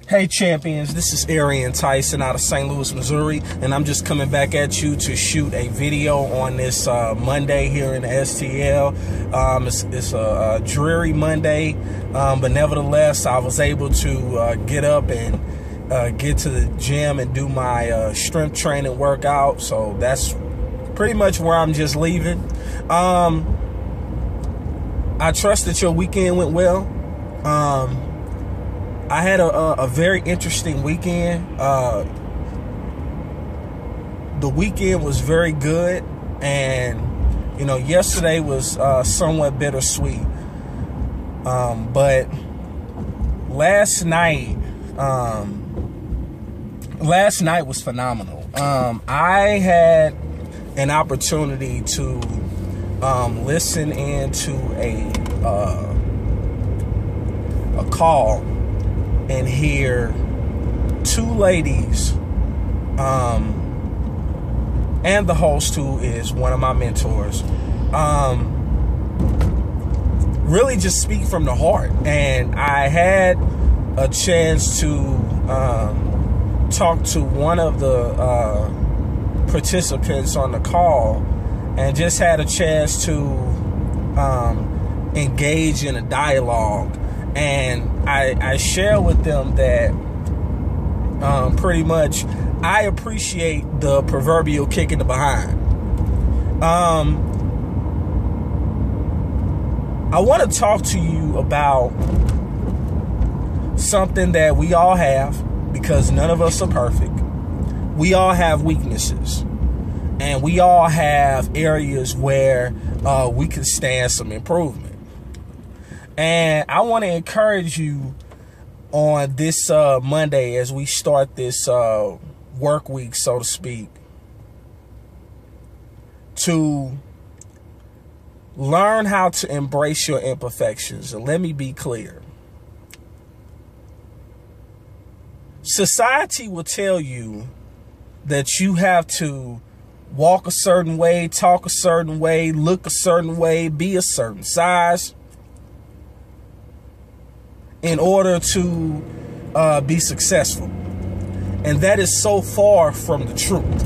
Hey champions, this is Arian Tyson out of St. Louis, Missouri, and I'm just coming back at you to shoot a video on this Monday here in the STL. It's a dreary Monday, but nevertheless, I was able to get up and get to the gym and do my strength training workout. So that's pretty much where I'm just leaving. I trust that your weekend went well. I had a very interesting weekend. The weekend was very good, and you know, yesterday was somewhat bittersweet. But last night was phenomenal. I had an opportunity to listen into a call and hear two ladies, and the host, who is one of my mentors, really just speak from the heart. And I had a chance to talk to one of the participants on the call, and just had a chance to engage in a dialogue. And I share with them that pretty much I appreciate the proverbial kick in the behind. I want to talk to you about something that we all have, because none of us are perfect. We all have weaknesses, and we all have areas where we can stand some improvement. And I want to encourage you on this Monday, as we start this work week, so to speak, to learn how to embrace your imperfections. And let me be clear. Society will tell you that you have to walk a certain way, talk a certain way, look a certain way, be a certain size, in order to be successful. And that is so far from the truth.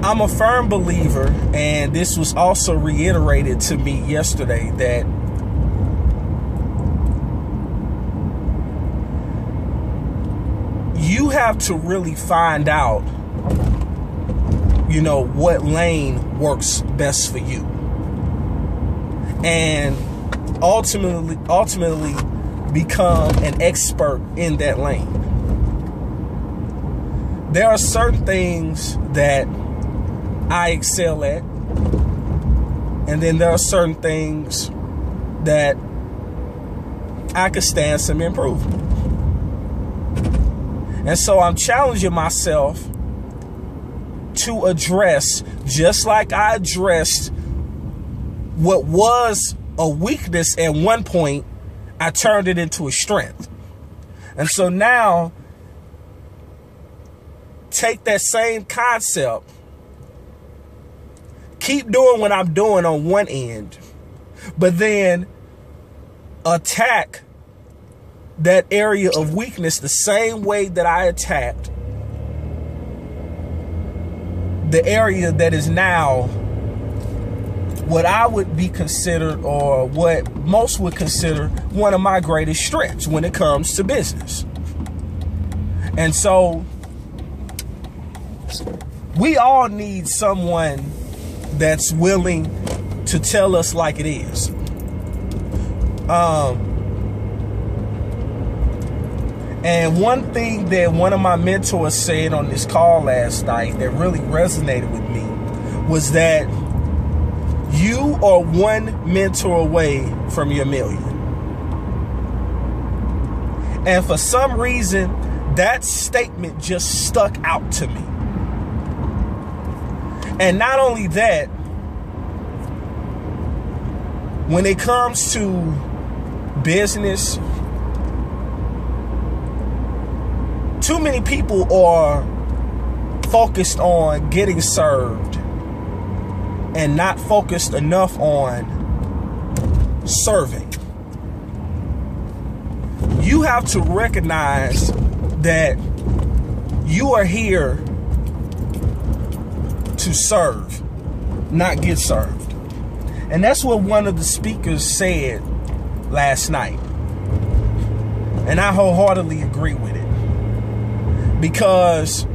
I'm a firm believer, and this was also reiterated to me yesterday, that you have to really find out, you know, what lane works best for you, and ultimately become an expert in that lane. There are certain things that I excel at, and then there are certain things that I could stand some improvement. And so I'm challenging myself to address, just like I addressed what was a weakness at one point, I turned it into a strength. And so now, take that same concept, keep doing what I'm doing on one end, but then attack that area of weakness the same way that I attacked the area that is now what I would be considered, or what most would consider, one of my greatest strengths when it comes to business. And so we all need someone that's willing to tell us like it is. And one thing that one of my mentors said on this call last night that really resonated with me was that you are one mentor away from your million. And for some reason, that statement just stuck out to me. And not only that, when it comes to business, too many people are focused on getting served and not focused enough on serving. You have to recognize that you are here to serve, not get served. And that's what one of the speakers said last night. And I wholeheartedly agree with it. Because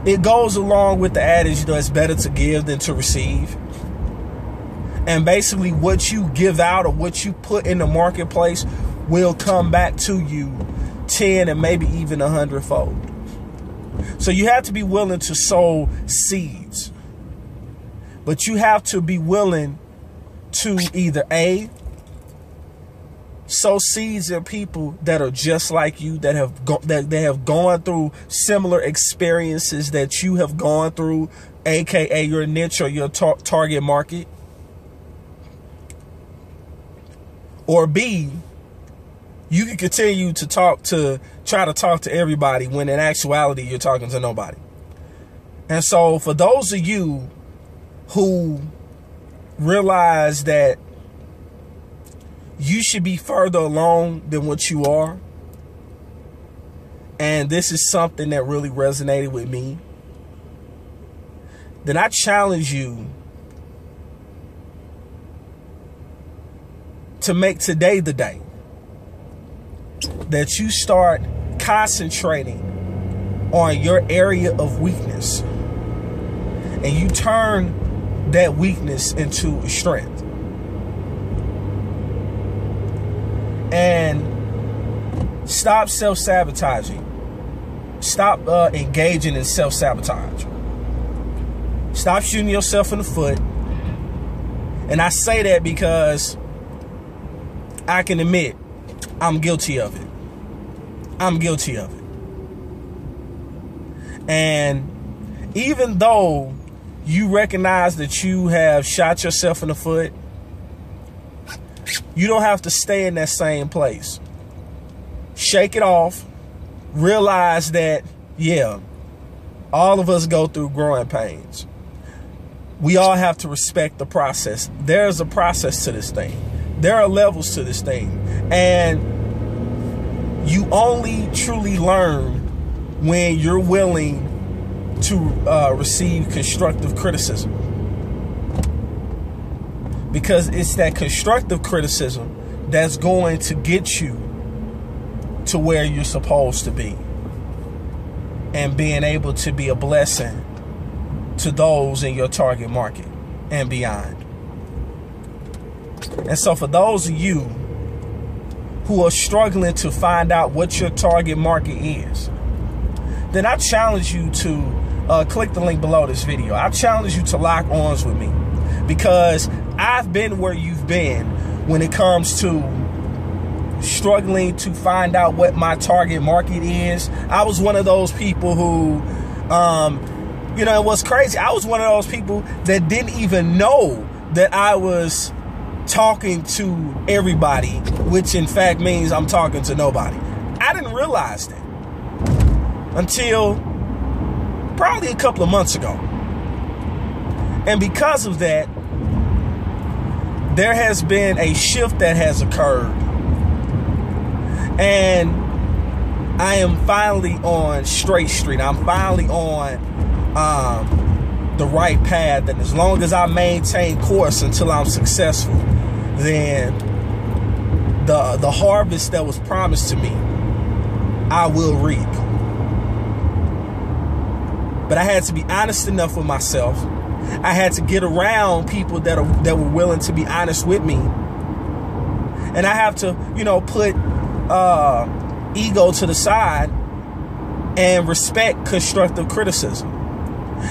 it goes along with the adage that it's better to give than to receive. And basically what you give out or what you put in the marketplace will come back to you 10 and maybe even 100-fold. So you have to be willing to sow seeds. But you have to be willing to either A, sow seeds in people that are just like you, that have gone through similar experiences that you have gone through, aka your niche or your target market. Or B, you can continue to try to talk to everybody when in actuality you're talking to nobody. And so for those of you who realize that you should be further along than what you are, and this is something that really resonated with me, then I challenge you to make today the day that you start concentrating on your area of weakness and you turn that weakness into a strength. And stop self-sabotaging. Stop engaging in self-sabotage. Stop shooting yourself in the foot. And I say that because I can admit I'm guilty of it. I'm guilty of it. And even though you recognize that you have shot yourself in the foot, you don't have to stay in that same place. Shake it off. Realize that, yeah, all of us go through growing pains. We all have to respect the process. There's a process to this thing. There are levels to this thing. And you only truly learn when you're willing to receive constructive criticism. Because it's that constructive criticism that's going to get you to where you're supposed to be. And being able to be a blessing to those in your target market and beyond. And so for those of you who are struggling to find out what your target market is, then I challenge you to click the link below this video. I challenge you to lock arms with me, because I've been where you've been when it comes to struggling to find out what my target market is. I was one of those people who, you know, it was crazy. I was one of those people that didn't even know that I was talking to everybody, which in fact means I'm talking to nobody. I didn't realize that until probably a couple of months ago. And because of that, there has been a shift that has occurred. And I am finally on straight street. I'm finally on the right path. And as long as I maintain course until I'm successful, then the harvest that was promised to me, I will reap. But I had to be honest enough with myself. I had to get around people that were willing to be honest with me. And I have to, you know, put ego to the side and respect constructive criticism.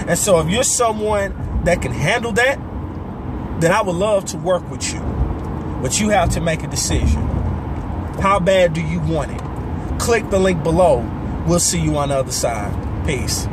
And so if you're someone that can handle that, then I would love to work with you. But you have to make a decision. How bad do you want it? Click the link below. We'll see you on the other side. Peace.